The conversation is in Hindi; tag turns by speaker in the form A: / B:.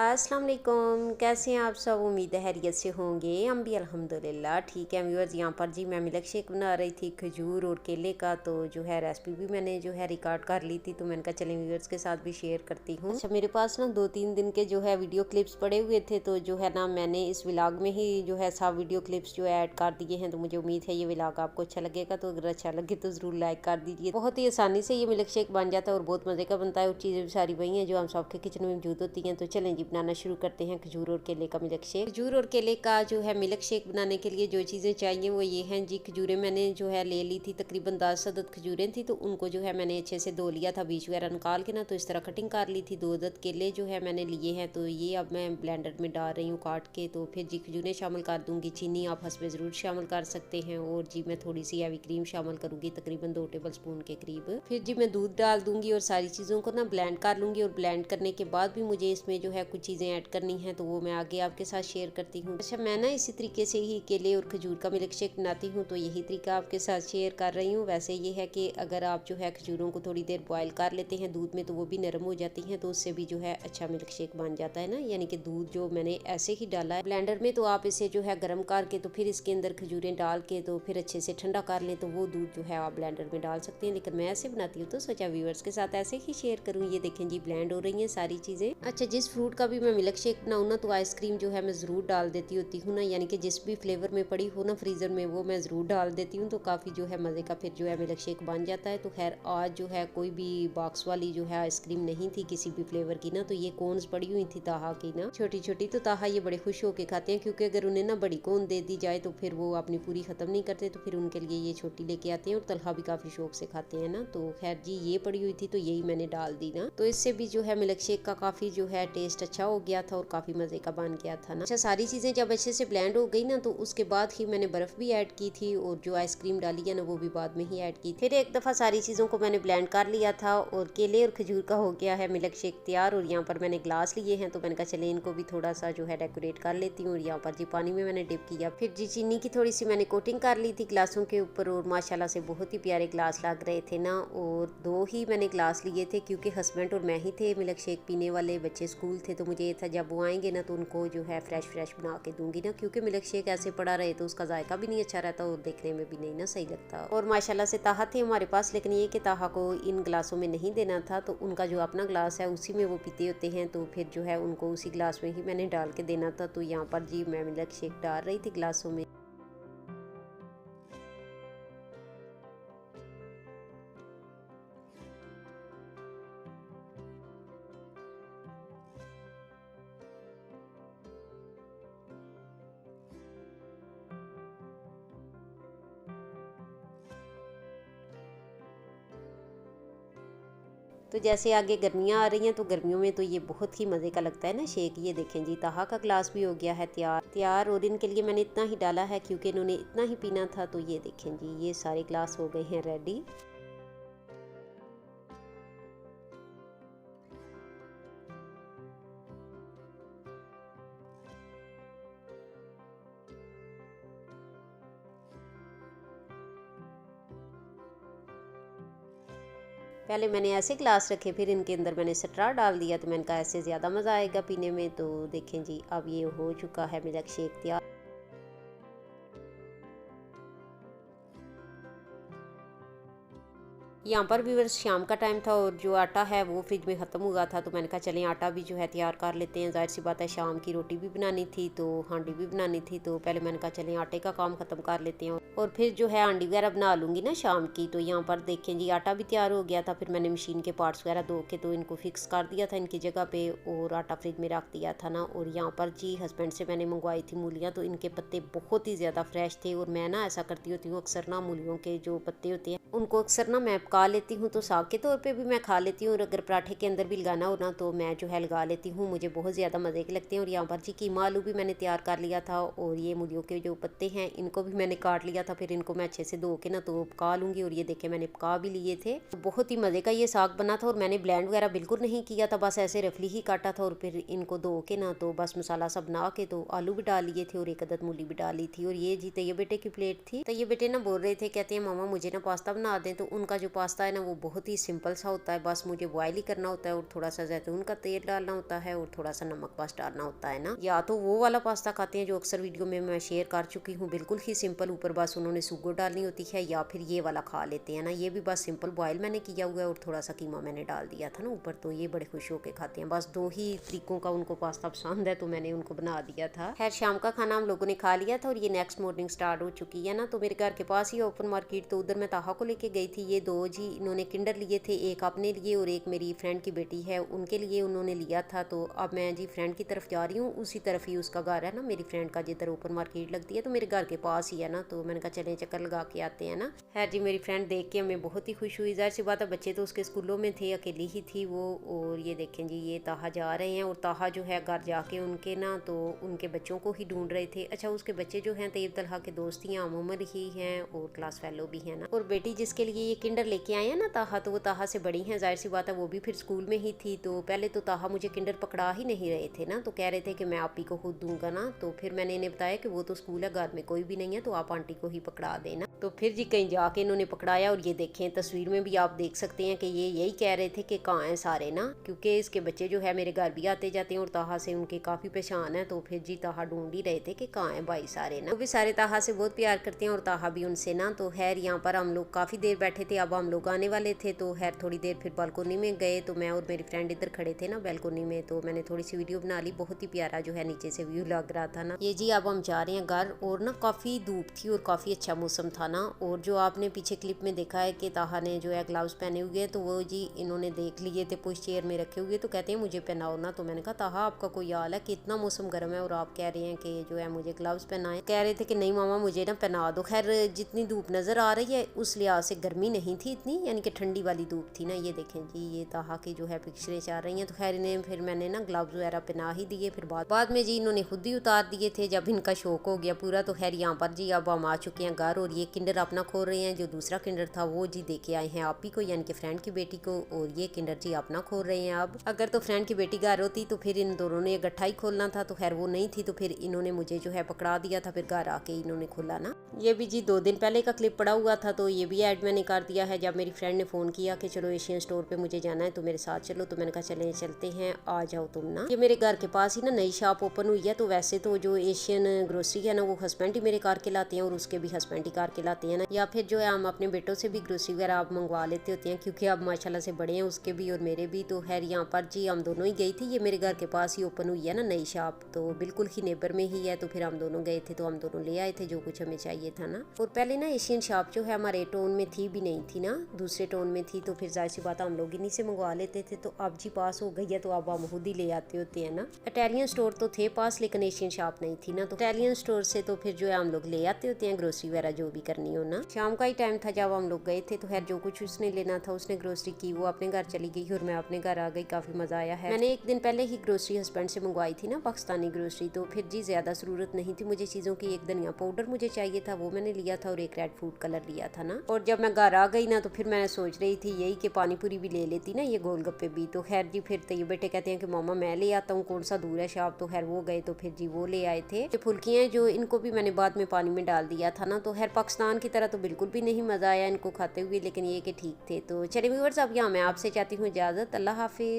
A: अस्सलाम वालेकुम। कैसे हैं आप सब? उम्मीद है खैरियत से होंगे। हम भी अल्हम्दुलिल्लाह ठीक है। व्यूअर्स, यहाँ पर जी मैं मिल्क शेक बना रही थी खजूर और केले का। तो जो है रेसिपी भी मैंने जो है रिकॉर्ड कर ली थी, तो मैंने कहा चलें व्यूअर्स के साथ भी शेयर करती हूँ। अच्छा, मेरे पास ना 2-3 दिन के जो है वीडियो क्लिप्स पड़े हुए थे, तो जो है ना मैंने इस व्लॉग में ही जो है सब वीडियो क्लिप्स जो है ऐड कर दिए हैं। तो मुझे उम्मीद है ये व्लॉग आपको अच्छा लगेगा। तो अगर अच्छा लगे तो ज़रूर लाइक कर दीजिए। बहुत ही आसानी से ये मिल्क शेक बन जाता है और बहुत मज़े का बनता है। और चीज़ें भी सारी वही हैं जो हम सबके किचन में मौजूद होती हैं। तो चलें जी बनाना शुरू करते हैं खजूर और केले का मिल्क शेक। खजूर और केले का जो है मिल्क शेक बनाने के लिए जो चीज़ें चाहिए वो ये हैं जी। खजूरें मैंने जो है ले ली थी, तकरीबन 10 अदद खजूरें थी। तो उनको जो है मैंने अच्छे से धो लिया था, बीज वगैरह निकाल के ना। तो इस तरह कटिंग कर ली थी। 2 अदद केले जो है मैंने लिए हैं, तो ये अब मैं ब्लेंडर में डाल रही हूँ काट के। तो फिर जी खजूरें शामिल कर दूँगी। चीनी आप हस्बे ज़रूर शामिल कर सकते हैं। और जी मैं थोड़ी सी हैवी क्रीम शामिल करूँगी, तकरीबन 2 टेबल स्पून के करीब। फिर जी मैं दूध डाल दूँगी और सारी चीज़ों को ना ब्लेंड कर लूँगी। और ब्लेंड करने के बाद भी मुझे इसमें जो है कुछ चीज़ें ऐड करनी हैं, तो वो मैं आगे आपके साथ शेयर करती हूँ। अच्छा, मैं ना इसी तरीके से ही केले और खजूर का मिल्क शेक बनाती हूँ, तो यही तरीका आपके साथ शेयर कर रही हूँ। वैसे ये है कि अगर आप जो है खजूरों को थोड़ी देर बॉयल कर लेते हैं दूध में, तो वो भी नरम हो जाती हैं, तो उससे भी जो है अच्छा मिल्क शेक बन जाता है ना। यानी कि दूध जो मैंने ऐसे ही डाला है ब्लेंडर में, तो आप इसे जो है गर्म करके तो फिर इसके अंदर खजूरें डाल के तो फिर अच्छे से ठंडा कर लें, तो वो दूध जो है आप ब्लेंडर में डाल सकते हैं। लेकिन मैं ऐसे बनाती हूँ, तो सोचा व्यूअर्स के साथ ऐसे ही शेयर करूँ। ये देखें जी ब्लेंड हो रही हैं सारी चीज़ें। अच्छा, जिस फ्रूट का भी मैं मिल्क शेक बनाऊँ ना, तो आइसक्रीम जो है मैं ज़रूर डाल देती होती हूँ ना। यानी कि जिस भी फ्लेवर में पड़ी हो ना फ्रीज़र में, वो मैं ज़रूर डाल देती हूँ। तो काफ़ी जो है मज़े का फिर जो है मिल्क शेक बन जाता है। तो खैर आज जो है कोई भी बॉक्स वाली जो है आइसक्रीम नहीं थी किसी भी फ्लेवर की ना। तो ये कोन्स पड़ी हुई थी ताहा की ना, छोटी छोटी। तो ताहा ये बड़े खुश होके खाते हैं, क्योंकि अगर उन्हें ना बड़ी कोन दे दी जाए तो फिर वो अपनी पूरी ख़त्म नहीं करते। तो फिर उनके लिए ये छोटी लेके आते हैं। और तलहा भी काफ़ी शौक से खाते हैं ना। तो खैर जी ये पड़ी हुई थी, तो यही मैंने डाल दी ना। तो इससे भी जो है मिल्क शेक का काफ़ी जो है टेस्ट अच्छा हो गया था और काफ़ी मज़े का बन गया था ना। अच्छा, सारी चीज़ें जब अच्छे से ब्लेंड हो गई ना, तो उसके बाद ही मैंने बर्फ़ भी ऐड की थी। और जो आइसक्रीम डाली है ना, वो भी बाद में ही ऐड की। फिर एक दफ़ा सारी चीज़ों को मैंने ब्लेंड कर लिया था और केले और खजूर का हो गया है मिल्क शेक तैयार। और यहाँ पर मैंने ग्लास लिए हैं, तो मैंने कहा चले इनको भी थोड़ा सा जो है डेकोरेट कर लेती हूँ। और यहाँ पर जी पानी में मैंने डिप किया। फिर जी चीनी की थोड़ी सी मैंने कोटिंग कर ली थी ग्लासों के ऊपर। और माशाल्लाह से बहुत ही प्यारे ग्लास लग रहे थे ना। और 2 ही मैंने ग्लास लिए थे, क्योंकि हस्बैंड और मैं ही थे मिल्क शेक पीने वाले। बच्चे स्कूल थे, तो मुझे ये था जब वो आएंगे ना, तो उनको जो है फ्रेश बना के दूंगी ना। क्योंकि मिल्क शेक ऐसे पड़ा रहे तो उसका जायका भी नहीं अच्छा रहता और देखने में भी नहीं ना सही लगता। और माशाल्लाह से ताहा थे हमारे पास, लेकिन ये कि ताहा को इन ग्लासों में नहीं देना था। तो उनका जो अपना ग्लास है उसी में वो पीते होते हैं। तो फिर जो है उनको उसी ग्लास में ही मैंने डाल के देना था। तो यहाँ पर जी मैं मिल्क शेक डाल रही थी ग्लासों में। तो जैसे आगे गर्मियाँ आ रही हैं, तो गर्मियों में तो ये बहुत ही मज़े का लगता है ना शेक। ये देखें जी ताहा का ग्लास भी हो गया है तैयार। और इनके लिए मैंने इतना ही डाला है, क्योंकि इन्होंने इतना ही पीना था। तो ये देखें जी ये सारे ग्लास हो गए हैं रेडी। पहले मैंने ऐसे ग्लास रखे, फिर इनके अंदर मैंने स्ट्रॉ डाल दिया। तो मैंने कहा ऐसे ज़्यादा मज़ा आएगा पीने में। तो देखें जी अब ये हो चुका है मिल्क शेक तैयार। यहाँ पर भी बस शाम का टाइम था और जो आटा है वो फ्रिज में ख़त्म हुआ था। तो मैंने कहा चलें आटा भी जो है तैयार कर लेते हैं। जाहिर सी बात है शाम की रोटी भी बनानी थी, तो हांडी भी बनानी थी। तो पहले मैंने कहा चलें आटे का काम ख़त्म कर लेते हैं और फिर जो है हांडी वगैरह बना लूँगी ना शाम की। तो यहाँ पर देखें जी आटा भी तैयार हो गया था। फिर मैंने मशीन के पार्ट्स वगैरह धो के तो इनको फिक्स कर दिया था इनकी जगह पे, और आटा फ्रिज में रख दिया था ना। और यहाँ पर जी हस्बैंड से मैंने मंगवाई थी मूलियाँ, तो इनके पत्ते बहुत ही ज़्यादा फ्रेश थे। और मैं ना ऐसा करती होती हूँ अक्सर ना, मूलियों के जो पत्ते होते हैं उनको अक्सर ना मैं पका लेती हूँ, तो साग के तौर पे भी मैं खा लेती हूँ। और अगर पराठे के अंदर भी लगाना हो ना, तो मैं जो है लगा लेती हूँ। मुझे बहुत ज़्यादा मज़े के लगते हैं। और यहाँ पर जी कीमा आलू भी मैंने तैयार कर लिया था। और ये मूलियों के जो पत्ते हैं इनको भी मैंने काट लिया था। फिर इनको मैं अच्छे से धो के ना तो पका लूँगी। और ये देखे मैंने पका भी लिए थे। तो बहुत ही मज़े का ये साग बना था। और मैंने ब्लेंड वगैरह बिल्कुल नहीं किया था, बस ऐसे रफली ही काटा था। और फिर इनको धो के ना तो बस मसाला सब बना के तो आलू भी डाल लिए थे और एक अदद मूली भी डाली थी। और ये जी तैयब बेटे की प्लेट थी। तैयब बेटे ना बोल रहे थे, कहते हैं मामा मुझे ना पास्ता बना दें। तो उनका जो पास्ता पास्ता है ना वो बहुत ही सिंपल सा होता है, बस मुझे बॉयल ही करना होता है और थोड़ा सा जैतून का तेल डालना होता है और थोड़ा सा नमक बस डालना होता है ना। या तो वो वाला पास्ता खाते हैं जो अक्सर वीडियो में मैं शेयर कर चुकी हूँ, बिल्कुल ही सिंपल, ऊपर बस उन्होंने शुगर डालनी होती है, या फिर ये वाला खा लेते हैं ना, ये भी बस सिंपल बॉयल मैंने किया हुआ है और थोड़ा सा कीमा मैंने डाल दिया था ना ऊपर, तो ये बड़े खुश होकर खाते हैं। बस 2 ही तरीकों का उनको पास्ता पसंद है तो मैंने उनको बना दिया था। खैर शाम का खाना हम लोगों ने खा लिया था और ये नेक्स्ट मॉर्निंग स्टार्ट हो चुकी है ना। तो मेरे घर के पास ही ओपन मार्केट, तो उधर मैं ताहा को लेके गई थी। ये 2 जी इन्होंने किंडर लिए थे, एक अपने लिए और एक मेरी फ्रेंड की बेटी है उनके लिए उन्होंने लिया था। तो अब मैं जी फ्रेंड की तरफ जा रही हूँ, उसी तरफ ही उसका घर है ना, मेरी फ्रेंड का जिधर ओपन मार्केट लगती है, तो मेरे घर के पास ही है ना। तो मैंने कहा चलें चक्कर लगा के आते हैं ना। खैर जी मेरी फ्रेंड देख के हमें बहुत ही खुश हुई। जाहिर सी बात है बच्चे तो उसके स्कूलों में थे, अकेली ही थी वो। और ये देखें जी ये ताहा जा रहे हैं और ताहा जो है घर जाके उनके ना तो उनके बच्चों को ही ढूंढ रहे थे। अच्छा उसके बच्चे जो हैं तैयब तलहा के दोस्त ही आम उम्र ही हैं और क्लास फेलो भी हैं ना। और बेटी जिसके लिए ये किंडर लेके आए हैं ना ताहा, तो वो ताहा से बड़ी हैं, जाहिर सी बात है वो भी फिर स्कूल में ही थी। तो पहले तो ताहा मुझे किंडर पकड़ा ही नहीं रहे थे ना, तो कह रहे थे कि मैं आप ही को खुद दूंगा ना। तो फिर मैंने इन्हें बताया कि वो तो स्कूल है, घर में कोई भी नहीं है, तो आप आंटी को ही पकड़ा देना। तो फिर जी कहीं जाके इन्होंने पकड़ाया और ये देखें तस्वीर में भी आप देख सकते हैं कि ये यही कह रहे थे कि कहाँ हैं सारे ना, क्योंकि इसके बच्चे जो है मेरे घर भी आते जाते हैं और ताहा से उनके काफ़ी पहचान है। तो फिर जी ताहा ढूंढ ही रहे थे कि कहाँ हैं भाई सारे ना। वो भी सारे ताहा से बहुत प्यार करते हैं और ताहा भी उनसे ना। तो खैर यहाँ पर हम लोग काफ़ी देर बैठे थे, अब हम लोग आने वाले थे। तो खैर थोड़ी देर फिर बालकोनी में गए, तो मैं और मेरी फ्रेंड इधर खड़े थे ना बालकोनी में, तो मैंने थोड़ी सी वीडियो बना ली। बहुत ही प्यारा जो है नीचे से व्यू लग रहा था ना। ये जी अब हम जा रहे हैं घर, और ना काफ़ी धूप थी और काफ़ी अच्छा मौसम था ना। और जो आपने पीछे क्लिप में देखा है कि ताहा ने जो है ग्लव्स पहने हुए हैं, तो वो जी इन्होंने देख लिए थे पुश चेयर में रखे हुए, तो कहते हैं मुझे पहनाओ ना। तो मैंने कहा ताहा आपका कोई हाल है कि इतना मौसम गर्म है और आप कह रहे हैं कि जो है मुझे ग्लव्स पहनाएं। कह रहे थे कि नहीं मामा मुझे ना पहना दो। खैर जितनी धूप नज़र आ रही है उस लिहाज से गर्मी नहीं थी इतनी, यानी कि ठंडी वाली धूप थी ना। ये देखें जी ये ताहा की जो है पिक्चरें चाह रही हैं। तो खैर इन्हें फिर मैंने ना ग्लव्स वगैरह पहना ही दिए। फिर बाद में जी इन्होंने खुद ही उतार दिए थे जब इनका शौक हो गया पूरा। तो खैर यहाँ पर जी अब हम आ चुके हैं घर, और ये किंडर अपना खोल रहे हैं। जो दूसरा किंडर था वो जी देके आए हैं आप ही को, यानी कि फ्रेंड की बेटी को, और ये किंडर जी अपना खोल रहे हैं। अब अगर तो फ्रेंड की बेटी घर होती तो फिर इन दोनों ने इकट्ठा ही खोलना था, तो खैर वो नहीं थी, तो फिर इन्होंने मुझे जो है पकड़ा दिया था, फिर घर आके इन्होंने खोला ना। ये भी जी 2 दिन पहले का क्लिप पड़ा हुआ था, तो ये भी ऐड मैंने कर दिया है। जब मेरी फ्रेंड ने फ़ोन किया कि चलो एशियन स्टोर पे मुझे जाना है तो मेरे साथ चलो, तो मैंने कहा चले चलते हैं, आ जाओ तुम ना। ये मेरे घर के पास ही ना नई शॉप ओपन हुई है। तो वैसे तो जो एशियन ग्रोसरी है ना वो हस्बैंड ही मेरे कार के लाते हैं और उसके भी हस्बैंड ही कार के लाते हैं ना, या फिर जो है हम अपने बेटों से भी ग्रोसरी वगैरह आप मंगवा लेते होते हैं, क्योंकि अब माशाल्लाह से बड़े हैं उसके भी और मेरे भी। तो खैर यहाँ पर जी हम दोनों ही गई थी, ये मेरे घर के पास ही ओपन हुई है ना नई शॉप, तो बिल्कुल ही नेबर में ही है। तो फिर हम दोनों गए थे, तो हम दोनों ले आए थे जो कुछ हमें चाहिए था ना। और पहले ना एशियन शॉप जो है हमारे टाउन में थी भी नहीं थी ना, दूसरे टाउन में थी, तो फिर जाहिर सी बात हम लोग इन्हीं से मंगवा लेते थे। तो अब जी पास हो गई है तो अब हम खुद ही ले आते होते हैं ना। इटालियन स्टोर तो थे पास लेकिन एशियन शॉप नहीं थी ना, तो इटालियन स्टोर से तो फिर जो है हम लोग ले आते होते हैं ग्रोसरी वगैरह जो भी करनी हो ना। शाम का ही टाइम था जब हम लोग गए थे, तो खैर जो कुछ उसने लेना था उसने ग्रोसरी की, वो अपने घर चली गई और मैं अपने घर आ गई। काफ़ी मज़ा आया है। मैंने एक दिन पहले ही ग्रोसरी हस्बैंड से मंगवाई थी ना पाकिस्तानी ग्रोसरी, तो फिर जी ज़्यादा ज़रूरत नहीं थी मुझे चीज़ों की। एक धनिया पाउडर मुझे चाहिए था वो मैंने लिया था और एक रेड फूड कलर लिया था ना। और जब मैं घर आ गई ना तो फिर मैंने सोच रही थी यही कि पानी पूरी भी ले लेती ना, ये गोलगप्पे भी। तो खैर जी फिर तो ये बेटे कहते हैं कि मामा मैं ले आता हूँ, कौन सा दूर है शॉप। तो खैर वो गए तो फिर जी वो ले आए थे। जो फुल्कियाँ जो इनको भी मैंने बाद में पानी में डाल दिया था ना, तो खैर पाकिस्तान की तरह तो बिल्कुल भी नहीं मज़ा आया इनको खाते हुए, लेकिन ये कि ठीक थे। तो चलिए व्यूअर्स अब यहाँ मैं आपसे चाहती हूँ इजाज़त, अल्लाह हाफिज़।